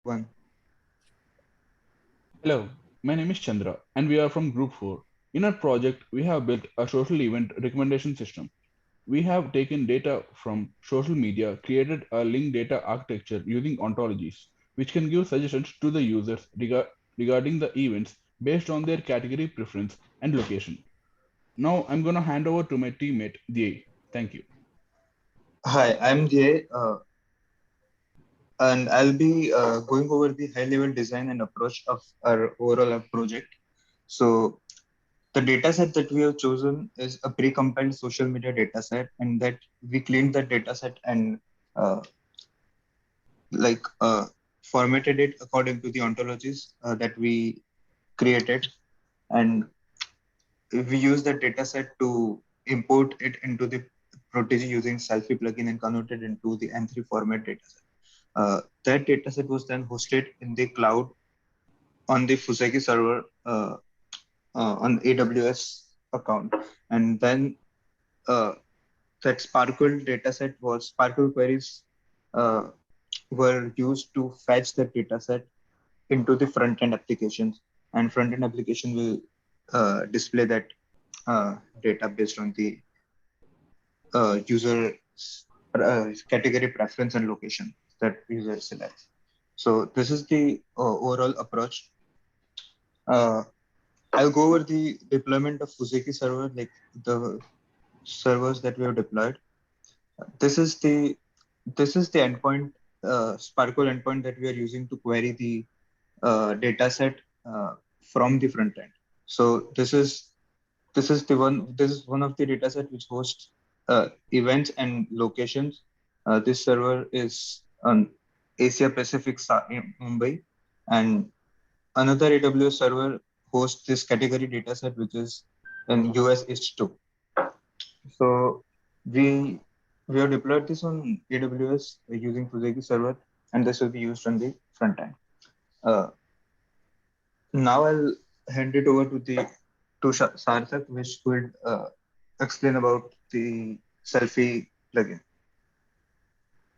One. Hello, my name is Chandra and we are from Group 4. In our project, we have built a social event recommendation system. We have taken data from social media, created a linked data architecture using ontologies, which can give suggestions to the users regarding the events based on their category preference and location. Now I'm going to hand over to my teammate, Jay. Thank you. Hi, I'm Jay, and I'll be going over the high-level design and approach of our overall project. So, the dataset that we have chosen is a pre-compiled social media dataset, and that we cleaned that dataset and uh, like formatted it according to the ontologies that we created, and we use that dataset to import it into the Protege using Selfie plugin and convert it into the M3 format dataset. That dataset was then hosted in the cloud on the Fuseki server on AWS account. And then uh, that Sparkle dataset was Sparkle queries uh, were used to fetch that dataset into the front end applications. And front end application will display that data based on the user category preference and location that user selects. So this is the overall approach. Uh, I'll go over the deployment of Fuseki server, like the servers that we have deployed. This is the this is the endpoint, Sparkle endpoint that we are using to query the data set from the front end. So this is one of the data set which hosts events and locations. This server is on Asia Pacific in Mumbai, and another AWS server hosts this category dataset, which is in US East 2. So we we have deployed this on AWS using Fuseki server, and this will be used on the front end. Uh, Now I'll hand it over to the to Sarthak, which would explain about the selfie plugin.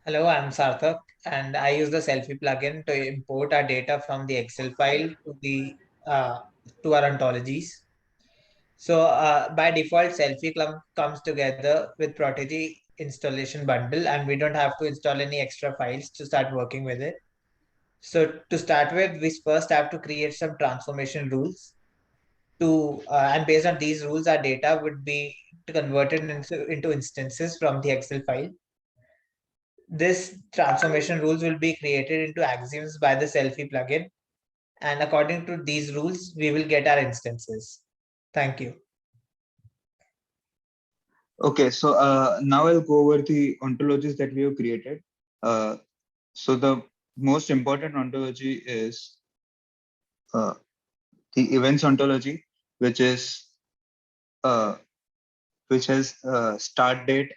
Hello, I'm Sarthak, and I use the Selfie plugin to import our data from the Excel file uh, to our ontologies. So by default, comes together with Protege installation bundle, and we don't have to install any extra files to start working with it. So to start with, we first have to create some transformation rules and based on these rules, our data would be converted into instances from the Excel file. This transformation rules will be created into axioms by the Selfie plugin. And according to these rules, we will get our instances. Thank you. Okay, so now I'll go over the ontologies that we have created. Uh, so the most important ontology is uh, the events ontology, which is uh, which has start date,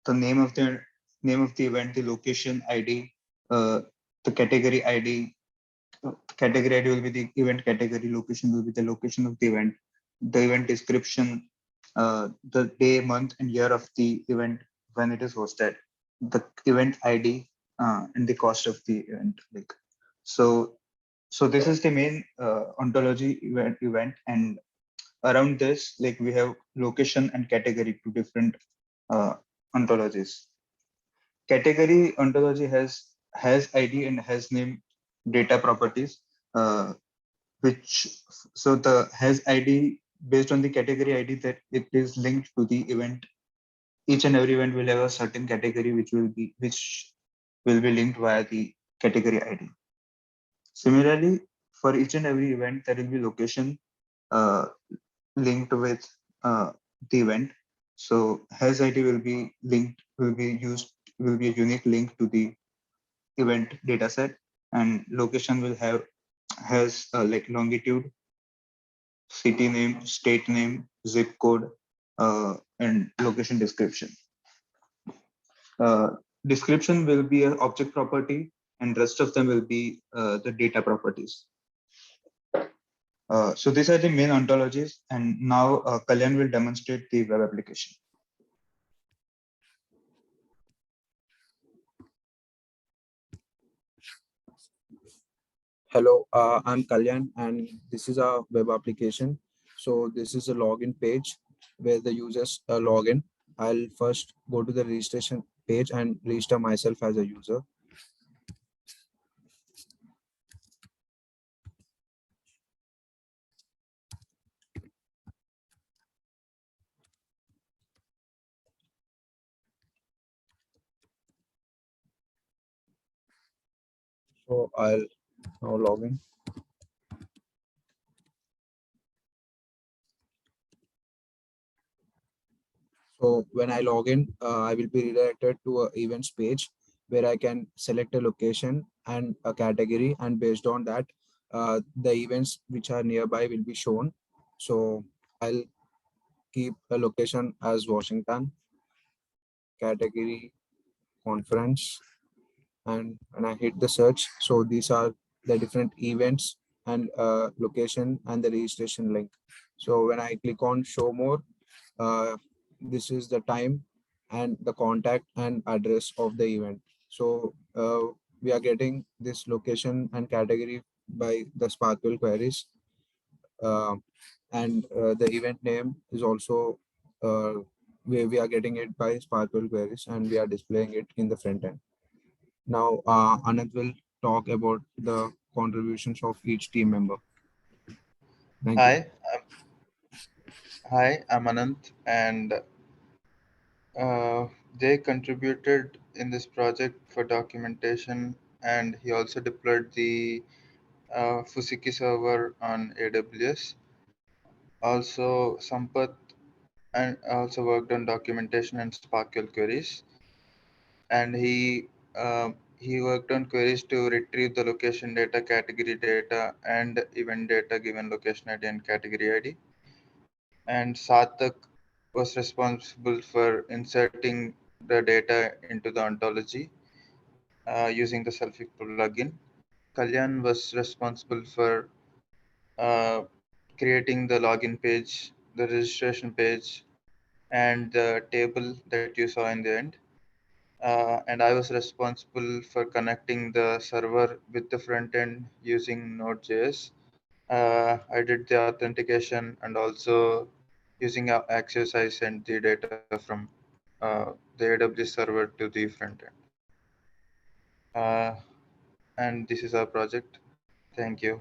the name of the event, the location ID, the category ID. Category ID will be the event category, location will be the location of the event description, the day, month, and year of the event when it is hosted, the event ID, and the cost of the event. Like so, so this is the main ontology event, and around this, like we have location and category, two different uh, ontologies. Category ontology has ID and has name data properties, uh, which so the has ID based on the category ID that it is linked to the event. Each and every event will have a certain category which will be linked via the category ID. Similarly, for each and every event, there will be location uh, linked with the event. So has ID will be used, will be a unique link to the event dataset, and location will have has like longitude, city name, state name, zip code, and location description. Uh, Description will be an object property, and rest of them will be the data properties. So these are the main ontologies, and now Kalyan will demonstrate the web application. Hello, I'm Kalyan, and this is a web application. So this is a login page where the users log in. I'll first go to the registration page and register myself as a user. So I'll now log in. So when I log in, I will be redirected to a events page where I can select a location and a category, and based on that, the events which are nearby will be shown. So I'll keep a location as Washington, category conference, and when I hit the search, so these are the different events and location and the registration link. So when I click on show more, this is the time and the contact and address of the event. So we are getting this location and category by the Sparkle queries, uh, and the event name is also uh, we are getting it by Sparkle queries, and we are displaying it in the front end. Now, Anand will talk about the contributions of each team member. Thank you. Hi, I'm Anant, and they contributed in this project for documentation, and he also deployed the Fusiki server on AWS. Also, Sampath and also worked on documentation and SPARQL queries, and he worked on queries to retrieve the location data, category data, and event data given location ID and category ID. And Sarthak was responsible for inserting the data into the ontology using the Selfie plugin. Kalyan was responsible for uh, creating the login page, the registration page, and the table that you saw in the end. And I was responsible for connecting the server with the front end using Node.js. I did the authentication, and also using Axios, I sent the data from the AWS server to the front end. Uh, and this is our project. Thank you.